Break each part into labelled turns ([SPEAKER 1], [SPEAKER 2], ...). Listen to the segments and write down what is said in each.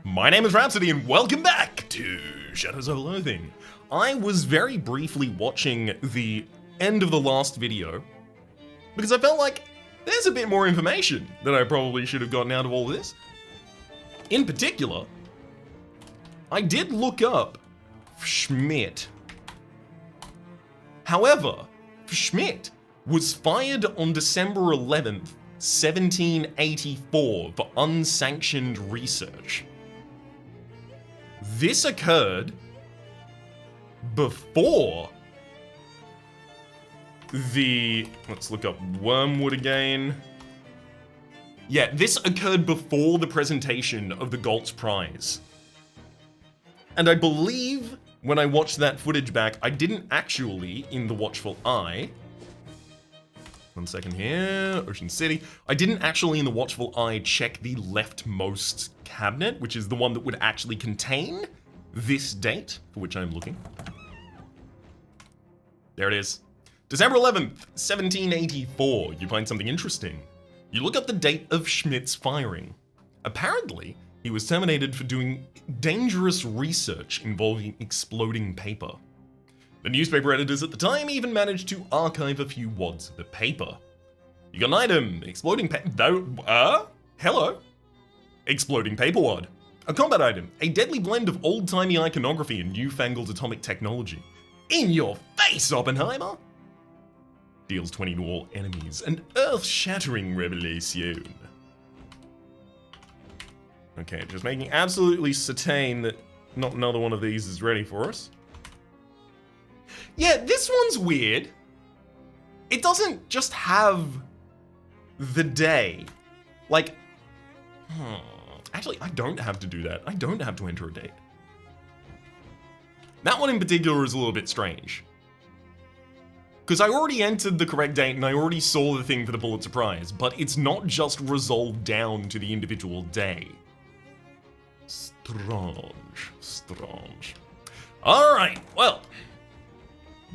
[SPEAKER 1] My name is Rhapsody and welcome back to Shadows of Loathing. I was very briefly watching the end of the last video because I felt like there's a bit more information that I probably should have gotten out of all this. In particular, I did look up Schmidt. However, Schmidt was fired on December 11th, 1784 for unsanctioned research. This occurred before let's look up Wormwood again. Yeah, this occurred before the presentation of the Galt's Prize. And I believe when I watched that footage back, I didn't actually, in the watchful eye, one second here, Ocean City. I didn't actually, in the watchful eye, check the leftmost cabinet, which is the one that would actually contain this date, for which I'm looking. There it is. December 11th, 1784. You find something interesting. You look up the date of Schmidt's firing. Apparently, he was terminated for doing dangerous research involving exploding paper. The newspaper editors at the time even managed to archive a few wads of the paper. You got an item, exploding hello? Exploding paper wad. A combat item, a deadly blend of old-timey iconography and newfangled atomic technology. In your face, Oppenheimer! Deals 20 to all enemies, an earth-shattering revelation. Okay, just making absolutely certain that not another one of these is ready for us. Yeah, this one's weird. It doesn't just have the day. Like, actually, I don't have to do that. I don't have to enter a date. That one in particular is a little bit strange. Because I already entered the correct date and I already saw the thing for the Pulitzer Prize, but it's not just resolved down to the individual day. Strange. Alright, well.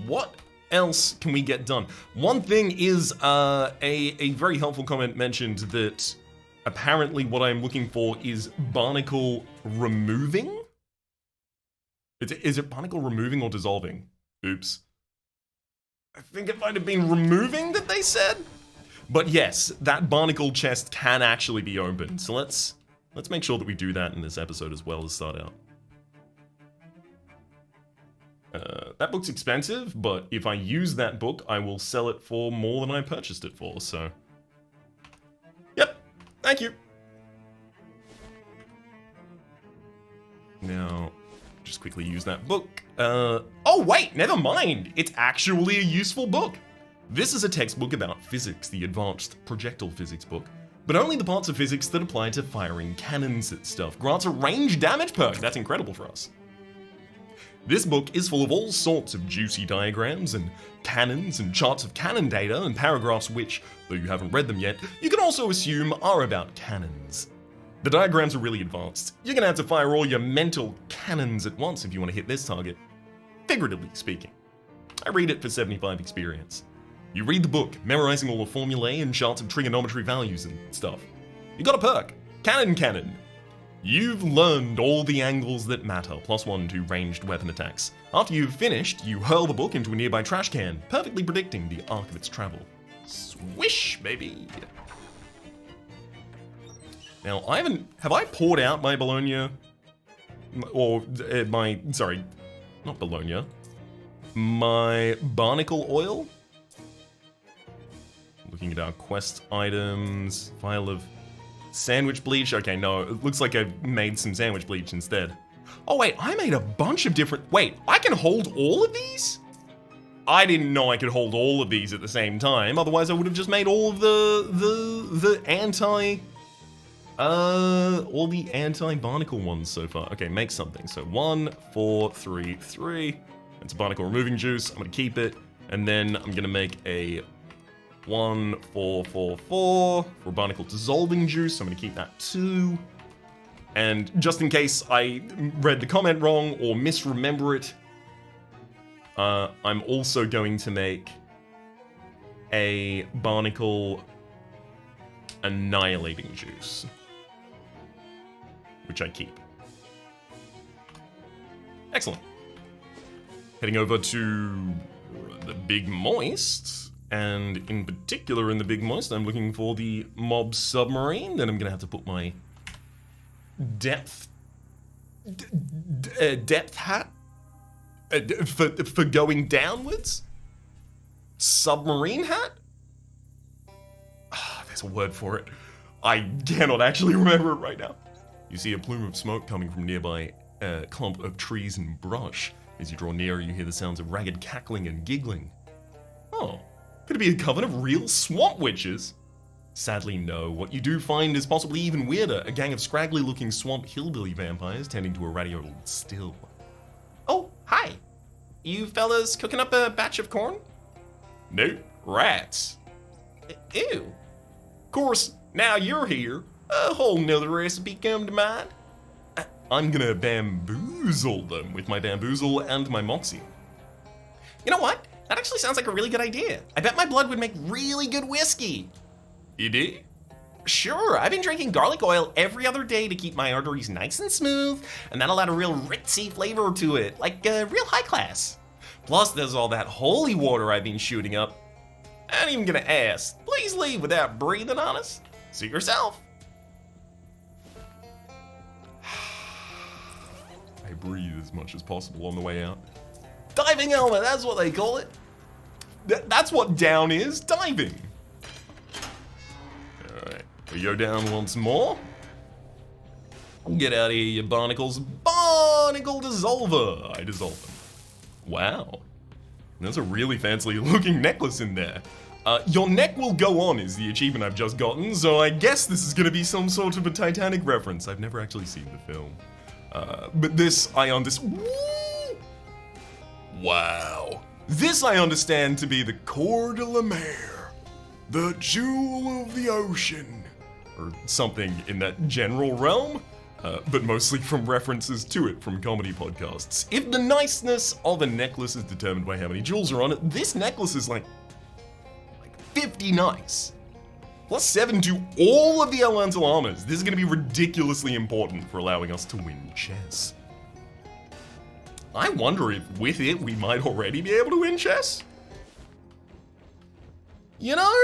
[SPEAKER 1] What else can we get done? One thing is a very helpful comment mentioned that apparently what I'm looking for is barnacle removing? Is it barnacle removing or dissolving? Oops. I think it might have been removing that they said? But yes, that barnacle chest can actually be opened. So let's make sure that we do that in this episode as well to start out. That book's expensive, but if I use that book, I will sell it for more than I purchased it for, so. Yep, thank you. Now, just quickly use that book. Oh wait, never mind. It's actually a useful book. This is a textbook about physics, the advanced projectile physics book, but only the parts of physics that apply to firing cannons and stuff. Grants a range damage perk. That's incredible for us. This book is full of all sorts of juicy diagrams and cannons and charts of cannon data and paragraphs which, though you haven't read them yet, you can also assume are about cannons. The diagrams are really advanced. You're gonna have to fire all your mental cannons at once if you want to hit this target. Figuratively speaking. I read it for 75 experience. You read the book, memorizing all the formulae and charts of trigonometry values and stuff. You got a perk. Cannon. You've learned all the angles that matter, +1 to ranged weapon attacks. After you've finished, you hurl the book into a nearby trash can, perfectly predicting the arc of its travel. Swish, baby! Now, have I poured out my Bologna? Or, sorry, not Bologna. My barnacle oil? Looking at our quest items, vial of sandwich bleach. Okay, no, it looks like I made some sandwich bleach instead. Oh wait, I made a bunch of different, wait, I can hold all of these? I didn't know I could hold all of these at the same time, otherwise I would have just made all of all the anti-barnacle ones so far. Okay, make something. So 1, 4, 3, 3. That's a barnacle removing juice. I'm gonna keep it. And then I'm gonna make a 1, 4, 4, 4 for barnacle dissolving juice. I'm gonna keep that 2. And just in case I read the comment wrong or misremember it, I'm also going to make a barnacle annihilating juice, which I keep. Excellent. Heading over to the Big Moist, and in particular in the Big Moist, I'm looking for the Mob Submarine. Then I'm gonna have to put my depth hat for going downwards. Submarine hat? There's a word for it. I cannot actually remember it right now. You see a plume of smoke coming from nearby clump of trees and brush. As you draw nearer, you hear the sounds of ragged cackling and giggling. Oh, could it be a coven of real swamp witches? Sadly, no. What you do find is possibly even weirder. A gang of scraggly-looking swamp hillbilly vampires tending to a radio old still. Oh, hi. You fellas cooking up a batch of corn? Nope, rats. Ew. Of course, now you're here, a whole nother recipe come to mind. I'm gonna bamboozle them with my bamboozle and my moxie. You know what? That actually sounds like a really good idea. I bet my blood would make really good whiskey. You do? Sure, I've been drinking garlic oil every other day to keep my arteries nice and smooth, and that'll add a real ritzy flavor to it, like real high class. Plus, there's all that holy water I've been shooting up. I ain't even gonna ask. Please leave without breathing on us. Suit yourself. I breathe as much as possible on the way out. Diving helmet, that's what they call it. That's what down is, diving. Alright, we go down once more. Get out of here, you barnacles. Barnacle dissolver. I dissolve them. Wow. There's a really fancy looking necklace in there. Your neck will go on is the achievement I've just gotten, so I guess this is gonna be some sort of a Titanic reference. I've never actually seen the film. But this I understand. Wow. This I understand to be the Coeur de la Mer, the jewel of the ocean, or something in that general realm, but mostly from references to it from comedy podcasts. If the niceness of a necklace is determined by how many jewels are on it, this necklace is like 50 nice. Plus 7 to all of the elemental armors. This is going to be ridiculously important for allowing us to win chess. I wonder if with it we might already be able to win chess. You know,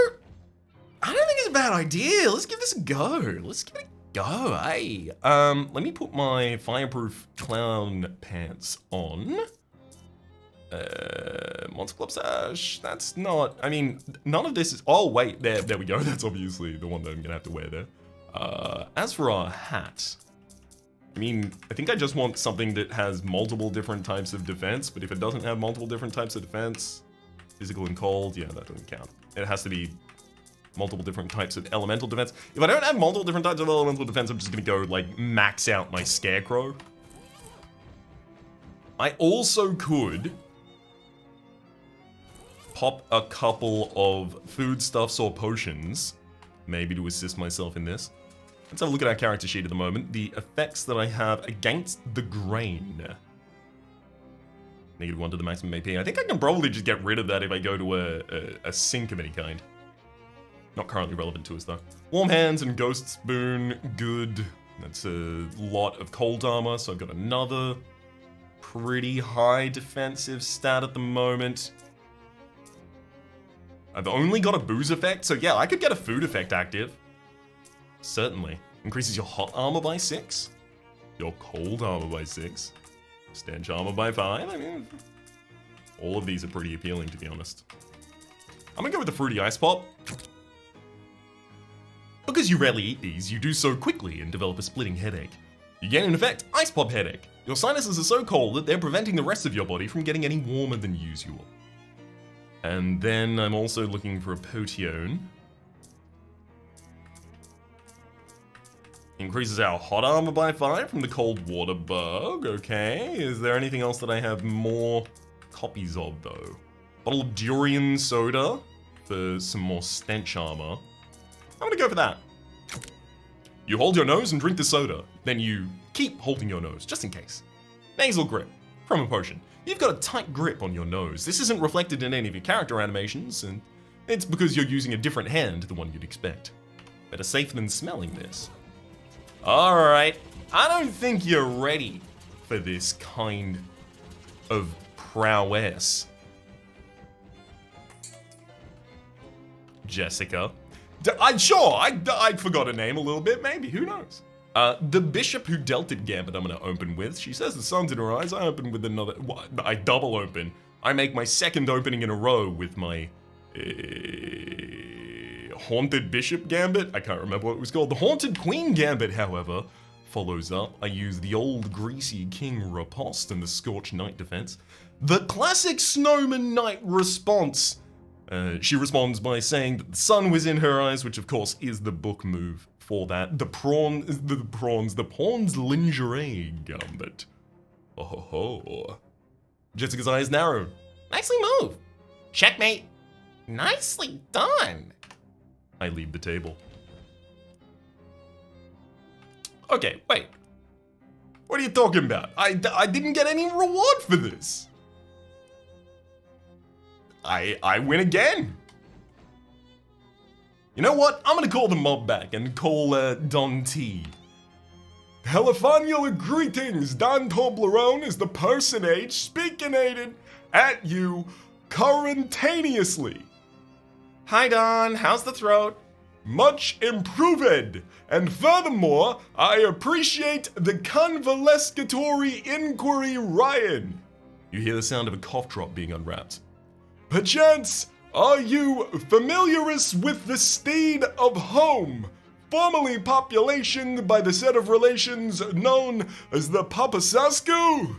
[SPEAKER 1] I don't think it's a bad idea. Let's give this a go. Let's give it a go, hey. Let me put my fireproof clown pants on. Monster Club Sash, that's not, I mean, none of this is, oh wait, there we go. That's obviously the one that I'm gonna have to wear there. As for our hat, I mean, I think I just want something that has multiple different types of defense, but if it doesn't have multiple different types of defense, physical and cold, yeah, that doesn't count. It has to be multiple different types of elemental defense. If I don't have multiple different types of elemental defense, I'm just gonna go, like, max out my Scarecrow. I also could pop a couple of foodstuffs or potions, maybe to assist myself in this. Let's have a look at our character sheet at the moment. The effects that I have against the grain. -1 to the maximum AP. I think I can probably just get rid of that if I go to a sink of any kind. Not currently relevant to us though. Warm hands and ghost spoon, good. That's a lot of cold armor, so I've got another pretty high defensive stat at the moment. I've only got a booze effect, so yeah, I could get a food effect active. Certainly. Increases your hot armor by 6. Your cold armor by 6. Stench armor by 5. I mean, all of these are pretty appealing, to be honest. I'm gonna go with the fruity ice pop. Because you rarely eat these, you do so quickly and develop a splitting headache. You gain, in effect, ice pop headache. Your sinuses are so cold that they're preventing the rest of your body from getting any warmer than usual. And then I'm also looking for a potion. Increases our hot armor by 5 from the cold water bug. Okay, is there anything else that I have more copies of though? Bottle of durian soda for some more stench armor. I'm gonna go for that. You hold your nose and drink the soda. Then you keep holding your nose, just in case. Nasal grip from a potion. You've got a tight grip on your nose. This isn't reflected in any of your character animations, and it's because you're using a different hand to the one you'd expect. Better safe than smelling this. Alright, I don't think you're ready for this kind of prowess. Jessica. I forgot her name a little bit, maybe, who knows? The bishop who dealt it gambit I'm gonna open with. She says the sun's in her eyes, I open with another, I double open. I make my second opening in a row with my haunted bishop gambit. I can't remember what it was called. The haunted queen gambit, however, follows up. I use the old greasy king riposte and the scorched knight defense. The classic snowman knight response. She responds by saying that the sun was in her eyes, which of course is the book move for that. The pawn's lingerie gambit. Oh ho ho. Jessica's eyes narrow. Nicely moved. Checkmate. Nicely done. I leave the table. Okay, wait. What are you talking about? I didn't get any reward for this. I win again. You know what? I'm gonna call the mob back and call Don T. Heliphanial greetings. Don Toblerone is the personage speaking at you currentaneously. Hi Don, how's the throat? Much improved. And furthermore, I appreciate the convalescatory inquiry, Ryan. You hear the sound of a cough drop being unwrapped. Perchance, are you familiarous with the steed of home, formerly populationed by the set of relations known as the Papasasku?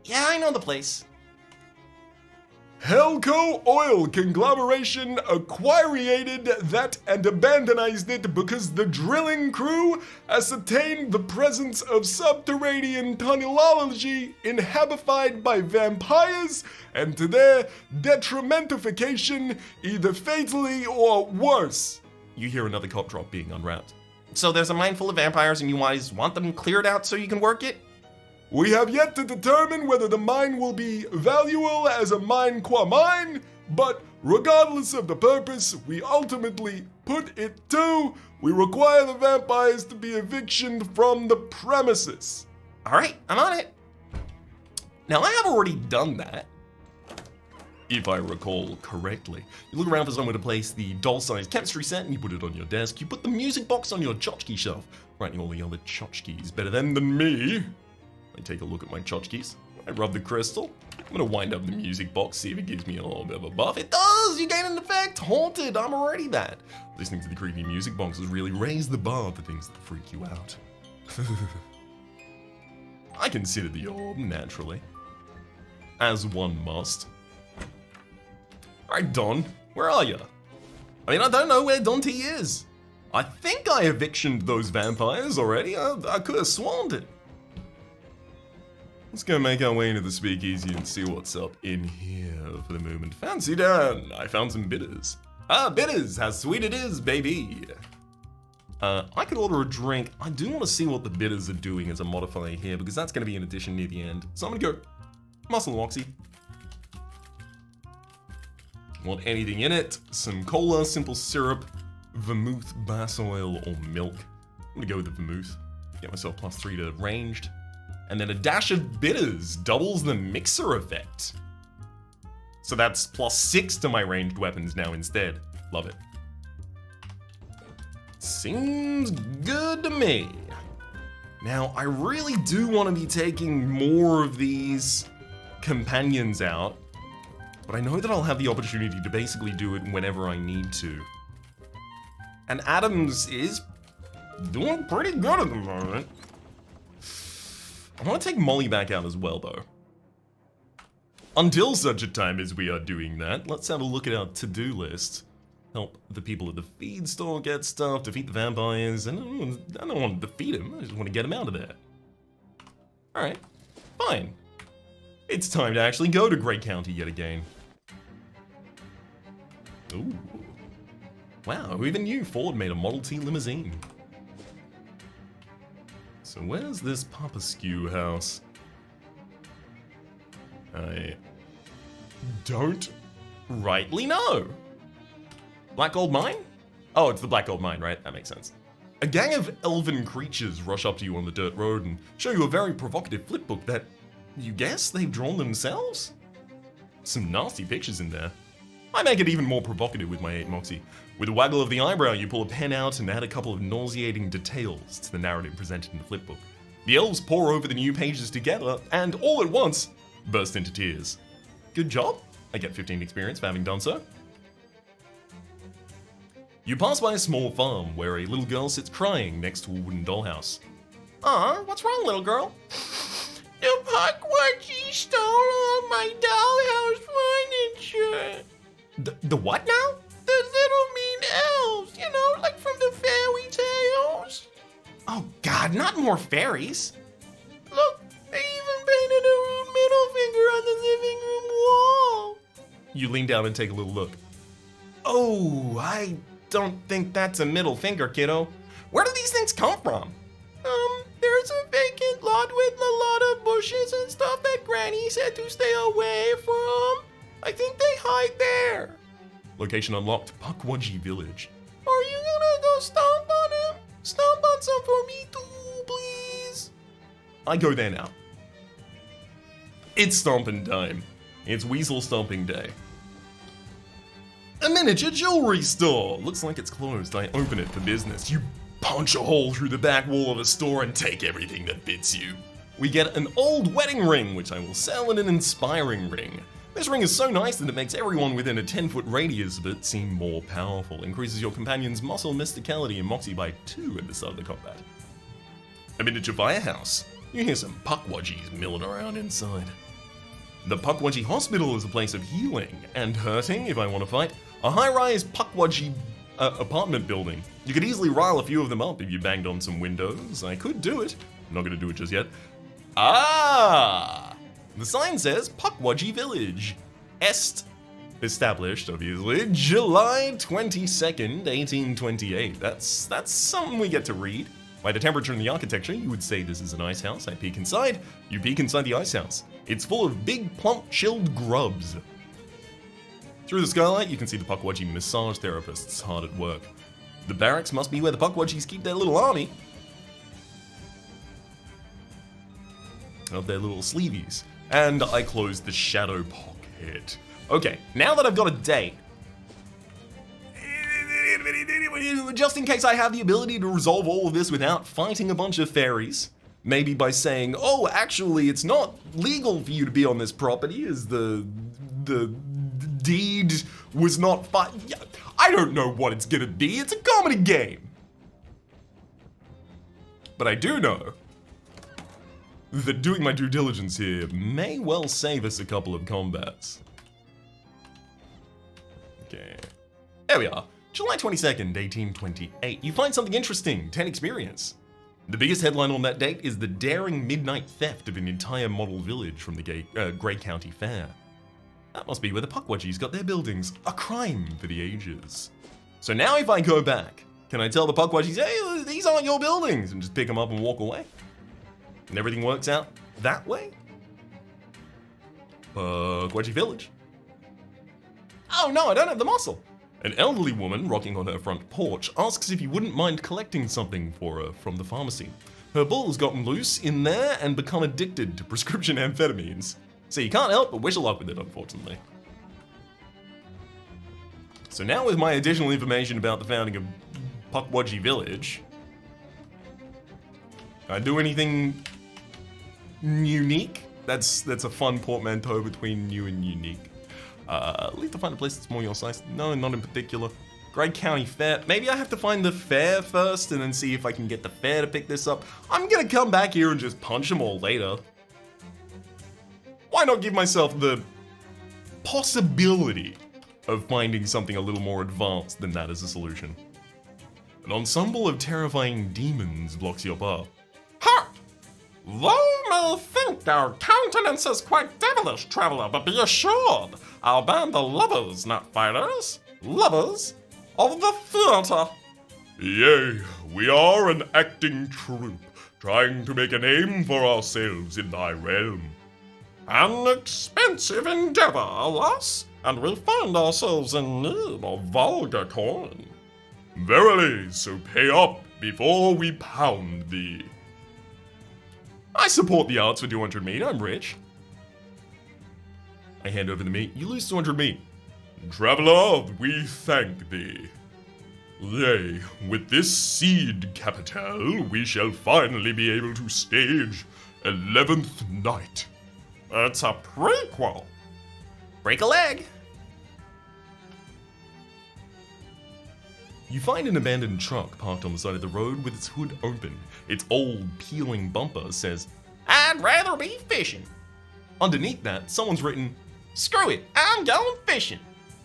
[SPEAKER 1] Yeah, I know the place. Helco Oil Conglomeration acquired that and abandonized it because the drilling crew ascertained the presence of subterranean tunnelology inhabited by vampires, and to their detrimentification, either fatally or worse. You hear another cop drop being unwrapped. So there's a mine full of vampires and you guys want them cleared out so you can work it? We have yet to determine whether the mine will be valuable as a mine qua mine, but regardless of the purpose we ultimately put it to, we require the vampires to be evictioned from the premises. Alright, I'm on it. Now I have already done that, if I recall correctly. You look around for somewhere to place the doll-sized chemistry set and you put it on your desk. You put the music box on your tchotchke shelf, writing all the other tchotchkes better than me. I take a look at my tchotchkes. I rub the crystal. I'm gonna wind up the music box, see if it gives me a little bit of a buff. It does! You gain an effect! Haunted! I'm already that. Listening to the creepy music boxes really raise the bar for things that freak you out. I consider the orb, naturally. As one must. Alright, Don, where are you? I mean, I don't know where Don T is. I think I evictioned those vampires already. I could have sworn it. Let's go make our way into the speakeasy and see what's up in here for the moment. Fancy Dan, I found some bitters. Ah, bitters, how sweet it is, baby. I could order a drink. I do want to see what the bitters are doing as a modifier here because that's going to be an addition near the end. So I'm going to go muscle Moxie. Want anything in it? Some cola, simple syrup, vermouth, bass oil, or milk. I'm going to go with the vermouth. Get myself +3 to ranged. And then a dash of bitters doubles the mixer effect. So that's +6 to my ranged weapons now instead. Love it. Seems good to me. Now, I really do want to be taking more of these companions out, but I know that I'll have the opportunity to basically do it whenever I need to. And Adams is doing pretty good at the moment. I want to take Molly back out as well, though. Until such a time as we are doing that, let's have a look at our to-do list. Help the people at the feed store get stuff, defeat the vampires, and I don't want to defeat them, I just want to get them out of there. Alright, fine. It's time to actually go to Grey County yet again. Ooh. Wow, who even knew Ford made a Model T limousine? So where's this Papaskew house? I don't rightly know. Black Gold Mine? Oh, it's the Black Gold Mine, right? That makes sense. A gang of elven creatures rush up to you on the dirt road and show you a very provocative flipbook that You guess they've drawn themselves? Some nasty pictures in there. I make it even more provocative with my 8 Moxie. With a waggle of the eyebrow, you pull a pen out and add a couple of nauseating details to the narrative presented in the flipbook. The elves pore over the new pages together and, all at once, burst into tears. Good job. I get 15 experience for having done so. You pass by a small farm where a little girl sits crying next to a wooden dollhouse. Aw, what's wrong, little girl? The Pukwudgie stole all my dollhouse furniture. The what now? The little mean elves, you know, like from the fairy tales. Oh God, not more fairies. Look, they even painted a rude middle finger on the living room wall. You lean down and take a little look. Oh, I don't think that's a middle finger, kiddo. Where do these things come from? There's a vacant lot with a lot of bushes and stuff that Granny said to stay away from. I think they hide there. Location unlocked, Pukwudgie Village. Are you gonna go stomp on him? Stomp on some for me too, please. I go there now. It's stomping time. It's weasel stomping day. A miniature jewelry store. Looks like it's closed. I open it for business. You punch a hole through the back wall of a store and take everything that fits you. We get an old wedding ring, which I will sell, and an inspiring ring. This ring is so nice that it makes everyone within a 10-foot radius of it seem more powerful. Increases your companion's muscle mysticality and moxie by 2 at the start of the combat. A miniature firehouse. You hear some Pukwudgies milling around inside. The Pukwudgie Hospital is a place of healing and hurting if I want to fight. A high-rise Pukwudgie apartment building. You could easily rile a few of them up if you banged on some windows. I could do it. I'm not going to do it just yet. Ah! The sign says Pukwudgie Village. Established, obviously, July 22nd, 1828. That's something we get to read. By the temperature and the architecture, you would say this is an ice house. I peek inside. You peek inside the ice house. It's full of big, plump, chilled grubs. Through the skylight, you can see the Pukwudgie massage therapists hard at work. The barracks must be where the Pukwudgies keep their little army of their little sleeveys. And I close the shadow pocket. Okay, now that I've got a date, just in case I have the ability to resolve all of this without fighting a bunch of fairies, maybe by saying, oh, actually, it's not legal for you to be on this property, as the deed was not I don't know what it's gonna be. It's a comedy game. But I do know that doing my due diligence here may well save us a couple of combats. Okay. There we are. July 22nd, 1828. You find something interesting. 10 experience. The biggest headline on that date is the daring midnight theft of an entire model village from the Grey County Fair. That must be where the Pukwudgies got their buildings. A crime for the ages. So now if I go back, can I tell the Pukwudgies, hey, these aren't your buildings, and just pick them up and walk away? And everything works out that way? Pukwudgie Village. Oh no, I don't have the muscle. An elderly woman rocking on her front porch asks if you wouldn't mind collecting something for her from the pharmacy. Her bull has gotten loose in there and become addicted to prescription amphetamines. So you can't help but wish her luck with it, unfortunately. So now with my additional information about the founding of Pukwudgie Village, can I do anything unique? That's a fun portmanteau between new and unique. Leave to find a place that's more your size. No, not in particular. Grey County Fair. Maybe I have to find the fair first and then see if I can get the fair to pick this up. I'm gonna come back here and just punch them all later. Why not give myself the possibility of finding something a little more advanced than that as a solution? An ensemble of terrifying demons blocks your path. Ha! Thou may think our countenance is quite devilish, traveler, but be assured, our band are lovers, not fighters. Lovers of the theatre. Yea, we are an acting troupe, trying to make a name for ourselves in thy realm. An expensive endeavor, alas, and we find ourselves in need of vulgar coin. Verily, so pay up before we pound thee. I support the arts for 200 meat, I'm rich. I hand over the meat. You lose 200 meat. Traveler, we thank thee. Yea, with this seed capital, we shall finally be able to stage 11th Night. It's a prequel. Break a leg. You find an abandoned truck parked on the side of the road with its hood open. Its old, peeling bumper says, "I'd rather be fishing." Underneath that, someone's written, "Screw it, I'm going fishing."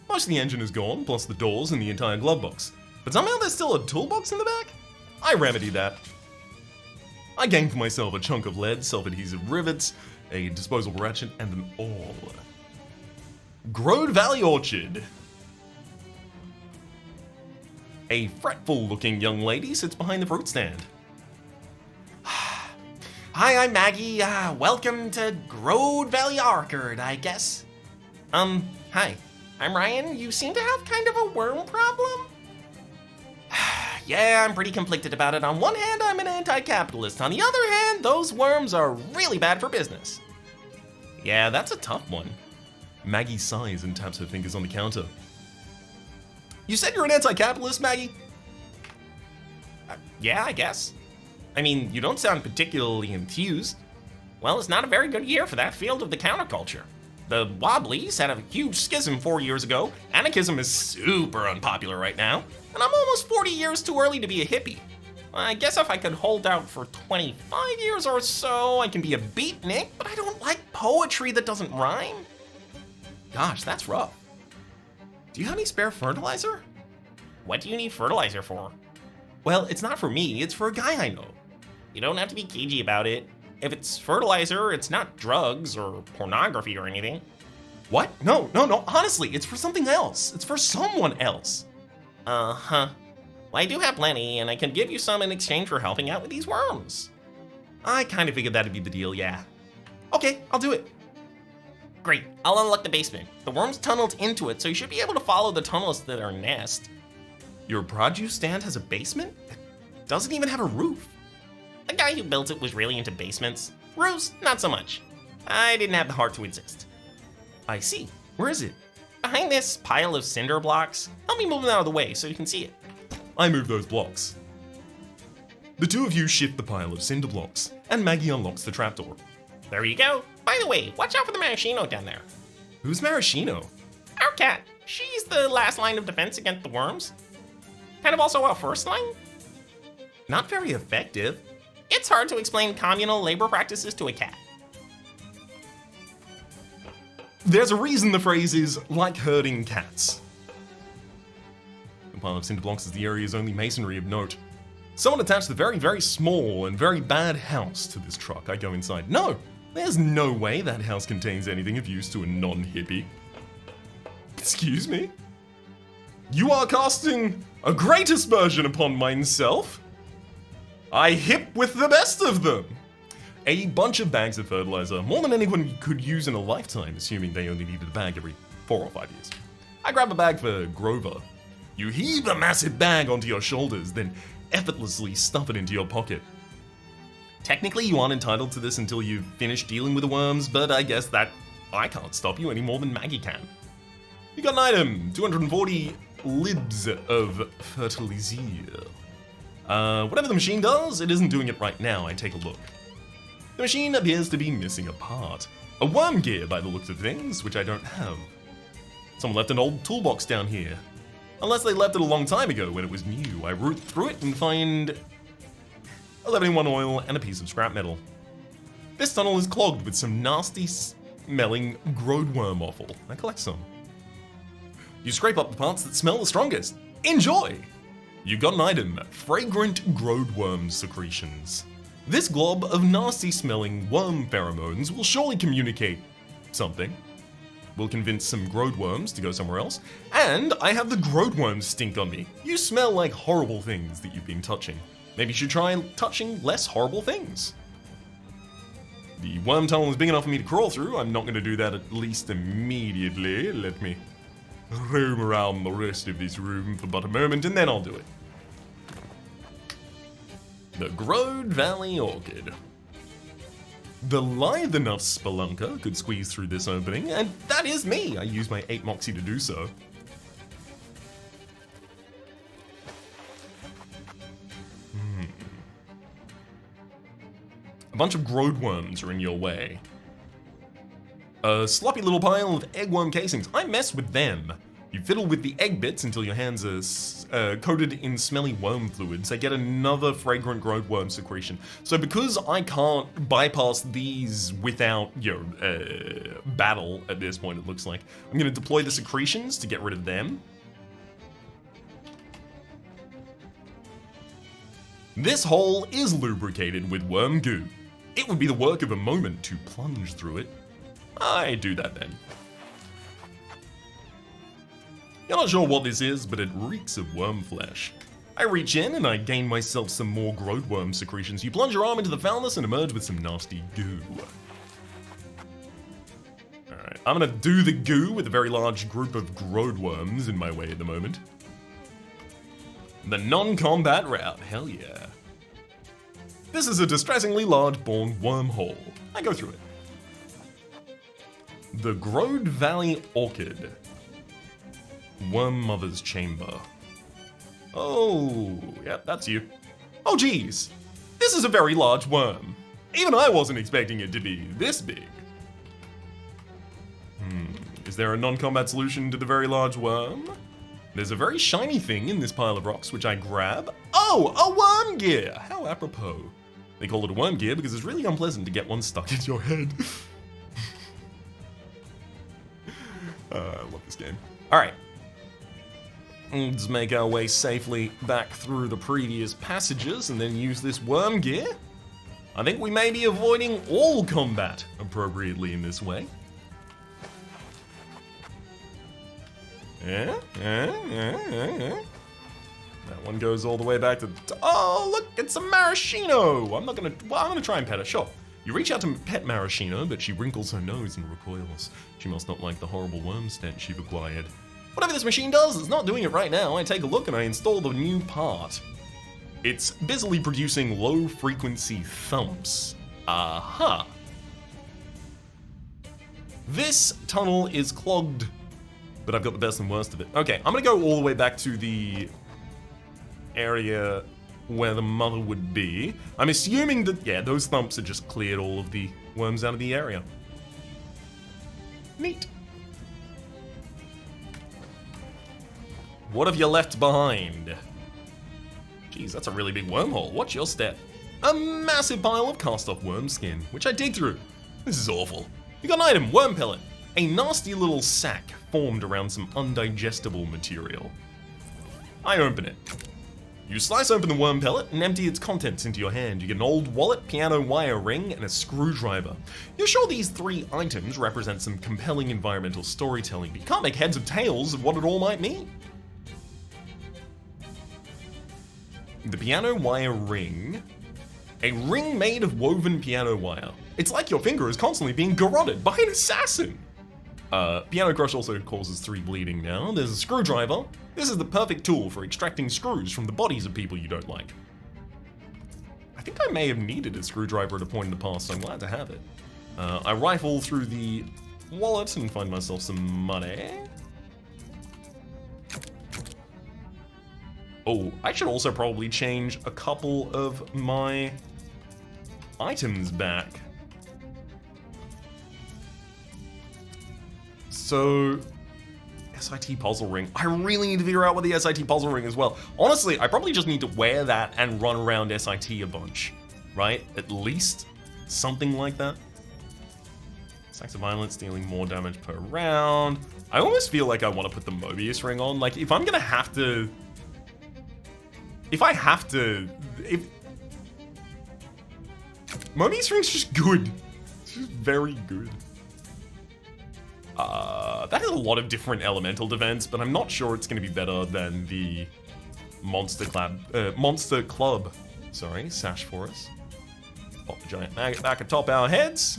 [SPEAKER 1] Most of the engine is gone, plus the doors and the entire glove box. But somehow there's still a toolbox in the back? I remedied that. I gained for myself a chunk of lead, self-adhesive rivets, a disposable ratchet, and an awl. Grode Valley Orchard. A fretful-looking young lady sits behind the fruit stand. Hi, I'm Maggie. Welcome to Grode Valley Orchard, I guess. Hi. I'm Ryan. You seem to have kind of a worm problem? Yeah, I'm pretty conflicted about it. On one hand, I'm an anti-capitalist. On the other hand, those worms are really bad for business. Yeah, that's a tough one. Maggie sighs and taps her fingers on the counter. You said you're an anti-capitalist, Maggie? Yeah, I guess. I mean, you don't sound particularly enthused. Well, it's not a very good year for that field of the counterculture. The Wobblies had a huge schism 4 years ago. Anarchism is super unpopular right now. And I'm almost 40 years too early to be a hippie. I guess if I could hold out for 25 years or so, I can be a beatnik, but I don't like poetry that doesn't rhyme. Gosh, that's rough. Do you have any spare fertilizer? What do you need fertilizer for? Well, it's not for me, it's for a guy I know. You don't have to be cagey about it. If it's fertilizer, it's not drugs or pornography or anything. What? No, honestly, it's for something else. It's for someone else. Uh-huh. Well, I do have plenty, and I can give you some in exchange for helping out with these worms. I kind of figured that'd be the deal, yeah. Okay, I'll do it. Great, I'll unlock the basement. The worms tunneled into it, so you should be able to follow the tunnels to their nest. Your produce stand has a basement? It doesn't even have a roof. The guy who built it was really into basements. Roofs, not so much. I didn't have the heart to insist. I see. Where is it? Behind this pile of cinder blocks. Help me move them out of the way so you can see it. I move those blocks. The two of you shift the pile of cinder blocks, and Maggie unlocks the trapdoor. There you go. By the way, watch out for the maraschino down there. Who's maraschino? Our cat. She's the last line of defense against the worms. Kind of also our first line. Not very effective. It's hard to explain communal labor practices to a cat. There's a reason the phrase is like herding cats. The pile of cinder blocks is the area's only masonry of note. Someone attached the very, very small and very bad house to this truck. I go inside. No, there's no way that house contains anything of use to a non-hippie. Excuse me? You are casting a great aspersion upon myself. I hip with the best of them. A bunch of bags of fertilizer, more than anyone could use in a lifetime, assuming they only needed a bag every 4 or 5 years. I grab a bag for Grover. You heave a massive bag onto your shoulders, then effortlessly stuff it into your pocket. Technically, you aren't entitled to this until you've finished dealing with the worms, but I guess that I can't stop you any more than Maggie can. You got an item, 240 libs of fertilizer. Whatever the machine does, it isn't doing it right now. I take a look. The machine appears to be missing a part. A worm gear by the looks of things, which I don't have. Someone left an old toolbox down here. Unless they left it a long time ago when it was new. I root through it and find 11-in-1 oil and a piece of scrap metal. This tunnel is clogged with some nasty smelling grode worm offal. I collect some. You scrape up the parts that smell the strongest. Enjoy! You got an item, fragrant grode worm secretions. This glob of nasty smelling worm pheromones will surely communicate something. Will convince some grode worms to go somewhere else. And I have the grode worm stink on me. You smell like horrible things that you've been touching. Maybe you should try touching less horrible things. The worm tunnel is big enough for me to crawl through. I'm not going to do that at least immediately. Let me roam around the rest of this room for but a moment, and then I'll do it. The Grode Valley Orchid. The lithe enough spelunker could squeeze through this opening, and that is me! I use my 8 Moxie to do so. A bunch of grode worms are in your way. A sloppy little pile of eggworm casings. I mess with them. You fiddle with the egg bits until your hands are coated in smelly worm fluids. They get another fragrant grode worm secretion. So because I can't bypass these without, battle at this point, it looks like, I'm going to deploy the secretions to get rid of them. This hole is lubricated with worm goo. It would be the work of a moment to plunge through it. I do that then. You're not sure what this is, but it reeks of worm flesh. I reach in and I gain myself some more grode worm secretions. You plunge your arm into the foulness and emerge with some nasty goo. Alright, I'm gonna do the goo with a very large group of grode worms in my way at the moment. The non-combat route, hell yeah. This is a distressingly large born wormhole. I go through it. The Grode Valley Orchid. Worm Mother's Chamber. Oh, yep, that's you. Oh geez, this is a very large worm. Even I wasn't expecting it to be this big. Is there a non-combat solution to the very large worm? There's a very shiny thing in this pile of rocks which I grab. Oh, a worm gear! How apropos. They call it a worm gear because it's really unpleasant to get one stuck in your head. I love this game. Alright. Let's make our way safely back through the previous passages and then use this worm gear. I think we may be avoiding all combat appropriately in this way. Yeah. That one goes all the way back to oh, look, it's a maraschino! I'm gonna try and pet her, sure. You reach out to pet maraschino, but she wrinkles her nose and recoils. She must not like the horrible worm stench you've acquired. Whatever this machine does, it's not doing it right now. I take a look and I install the new part. It's busily producing low-frequency thumps. Aha! This tunnel is clogged, but I've got the best and worst of it. Okay, I'm gonna go all the way back to the area where the mother would be. I'm assuming that, yeah, those thumps have just cleared all of the worms out of the area. Neat. What have you left behind? Geez, that's a really big wormhole. Watch your step. A massive pile of cast-off worm skin, which I dig through. This is awful. You got an item, worm pellet. A nasty little sack formed around some undigestible material. I open it. You slice open the worm pellet and empty its contents into your hand. You get an old wallet, piano wire ring, and a screwdriver. You're sure these 3 items represent some compelling environmental storytelling, but you can't make heads or tails of what it all might mean. The piano wire ring. A ring made of woven piano wire. It's like your finger is constantly being garroted by an assassin. Piano crush also causes 3 bleeding now. There's a screwdriver. This is the perfect tool for extracting screws from the bodies of people you don't like. I think I may have needed a screwdriver at a point in the past, so I'm glad to have it. I rifle through the wallet and find myself some money. Oh, I should also probably change a couple of my items back. So, SIT puzzle ring. I really need to figure out what the SIT puzzle ring is as well. Honestly, I probably just need to wear that and run around SIT a bunch, right? At least something like that. Stacks of violence, dealing more damage per round. I almost feel like I want to put the Mobius ring on. Like, if I'm gonna have to... Mobius ring's just good. It's just very good. That has a lot of different elemental defense, but I'm not sure it's going to be better than the Monster Club. Sorry, sash for us. Pop the giant maggot back atop our heads.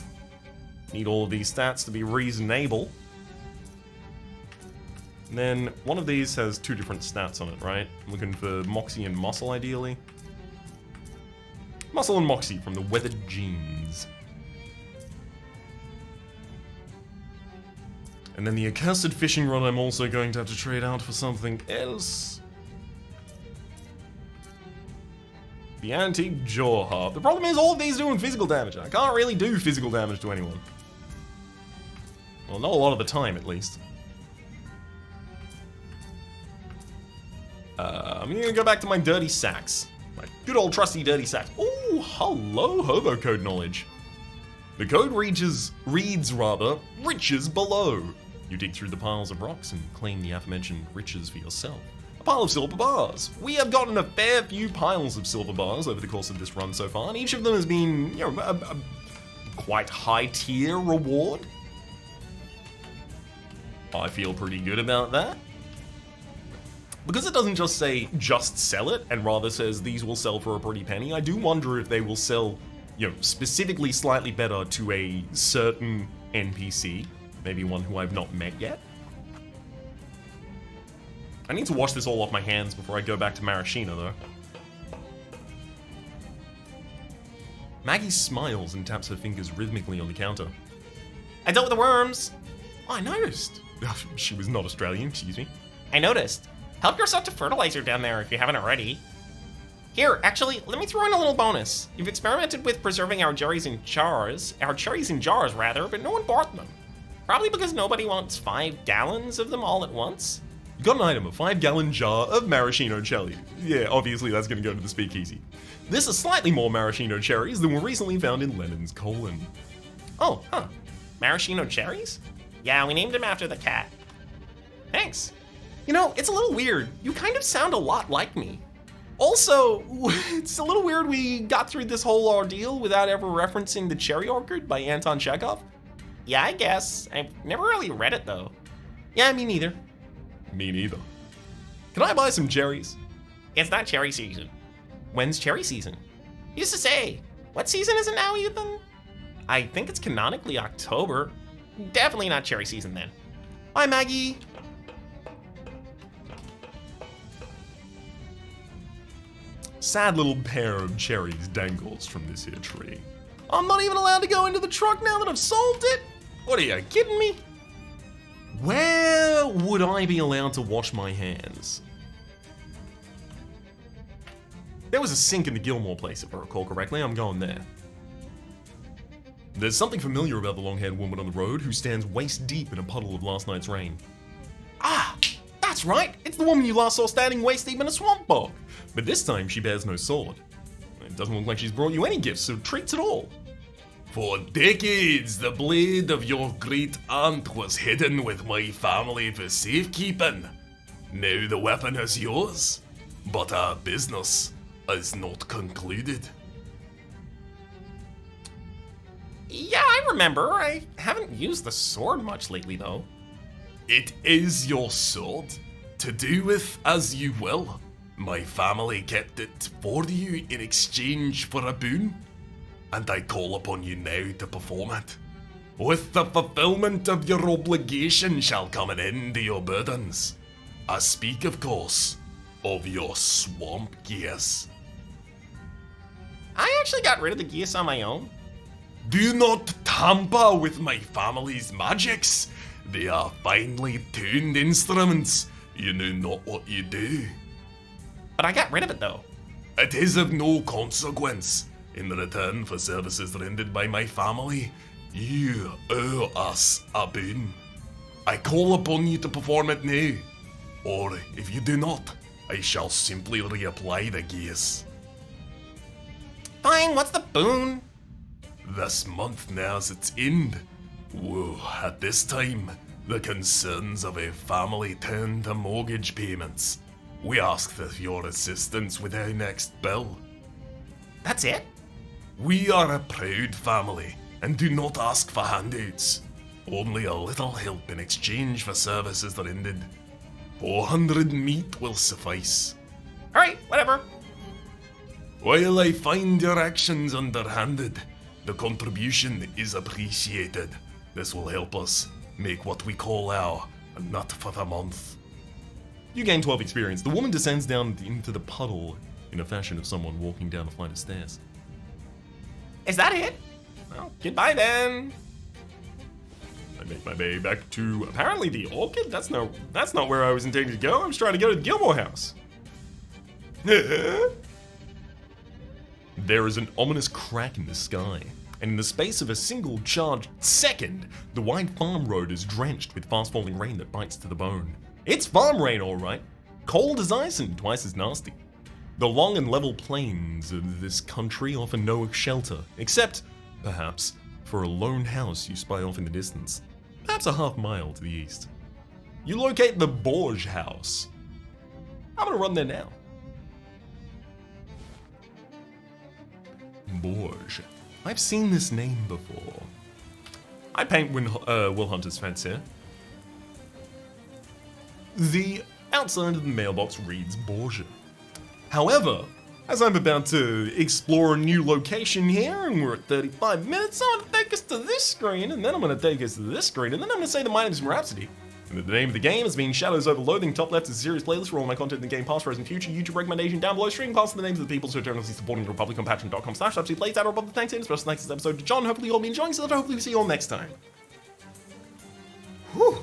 [SPEAKER 1] Need all of these stats to be reasonable. And then one of these has 2 different stats on it, right? I'm looking for Moxie and Muscle, ideally. Muscle and Moxie from the Weathered Jeans. And then the accursed fishing rod I'm also going to have to trade out for something else. The antique jaw harp. The problem is all of these doing physical damage. I can't really do physical damage to anyone. Well, not a lot of the time, at least. I'm gonna go back to my dirty sacks. My good old trusty dirty sacks. Ooh, hello, hobo code knowledge. The code reads riches below. You dig through the piles of rocks and claim the aforementioned riches for yourself. A pile of silver bars. We have gotten a fair few piles of silver bars over the course of this run so far, and each of them has been, you know, a quite high tier reward. I feel pretty good about that. Because it doesn't just say just sell it, and rather says these will sell for a pretty penny, I do wonder if they will sell, you know, specifically slightly better to a certain NPC, maybe one who I've not met yet. I need to wash this all off my hands before I go back to Maraschino, though. Maggie smiles and taps her fingers rhythmically on the counter. I dealt with the worms. Oh, I noticed. She was not Australian, excuse me. I noticed. Help yourself to fertilizer down there if you haven't already. Here, actually, let me throw in a little bonus. You've experimented with preserving our cherries in jars, but no one bought them. Probably because nobody wants 5 gallons of them all at once. You got an item, a 5-gallon jar of maraschino cherry. Yeah, obviously that's gonna go to the speakeasy. This is slightly more maraschino cherries than were recently found in Lennon's colon. Oh, huh. Maraschino cherries? Yeah, we named him after the cat. Thanks. You know, it's a little weird. You kind of sound a lot like me. Also, it's a little weird we got through this whole ordeal without ever referencing The Cherry Orchard by Anton Chekhov. Yeah, I guess. I've never really read it, though. Yeah, me neither. Me neither. Can I buy some cherries? It's not cherry season. When's cherry season? Used to say. What season is it now, Ethan? I think it's canonically October. Definitely not cherry season then. Bye, Maggie. Sad little pair of cherries dangles from this here tree. I'm not even allowed to go into the truck now that I've solved it? What are you, kidding me? Where would I be allowed to wash my hands? There was a sink in the Gilmore place, if I recall correctly. I'm going there. There's something familiar about the long-haired woman on the road who stands waist deep in a puddle of last night's rain. Ah, that's right. It's the woman you last saw standing waist deep in a swamp bog. But this time she bears no sword. It doesn't look like she's brought you any gifts or treats at all. For decades, the blade of your great aunt was hidden with my family for safekeeping. Now the weapon is yours, but our business is not concluded. Yeah, I remember. I haven't used the sword much lately, though. It is your sword. To do with as you will. My family kept it for you in exchange for a boon, and I call upon you now to perform it. With the fulfillment of your obligation shall come an end to your burdens. I speak, of course, of your swamp gears. I actually got rid of the gears on my own. Do not tamper with my family's magics. They are finely tuned instruments. You know not what you do. But I got rid of it, though. It is of no consequence. In return for services rendered by my family, you owe us a boon. I call upon you to perform it now. Or, if you do not, I shall simply reapply the gears. Fine, what's the boon? This month nigh its end. Whoa, at this time, the concerns of a family turn to mortgage payments. We ask for your assistance with our next bill. That's it? We are a proud family and do not ask for handouts. Only a little help in exchange for services rendered. 400 meat will suffice. Alright, whatever. While I find your actions underhanded, the contribution is appreciated. This will help us make what we call our nut for the month. You gain 12 experience. The woman descends down into the puddle in a fashion of someone walking down a flight of stairs. Is that it? Well, goodbye then. Make my way back to apparently the Orchid? That's not where I was intending to go. I was trying to go to the Gilmore house. There is an ominous crack in the sky, and in the space of a single charged second, the wide farm road is drenched with fast-falling rain that bites to the bone. It's farm rain, all right. Cold as ice and twice as nasty. The long and level plains of this country offer no shelter, except, perhaps, for a lone house you spy off in the distance, perhaps a half-mile to the east. You locate the Borge house. I'm gonna run there now. Borge. I've seen this name before. I paint Will Hunter's fence here. The outside of the mailbox reads Borge. However, as I'm about to explore a new location here, and we're at 35 minutes, I'm gonna take us to this screen, and then I'm gonna take us to this screen, and then I'm gonna say that my name is Rhapsody. And that the name of the game has been Shadows Over Loathing. Top left is a series playlist for all my content in the game, past, present, future, YouTube recommendation down below, streaming past the names of the people so generously supporting the Republic on patreon.com/Rhapsody plays out above the thanks in. Special thanks to this episode to John. Hopefully you'll be enjoying, so hopefully we see you all next time. Whew.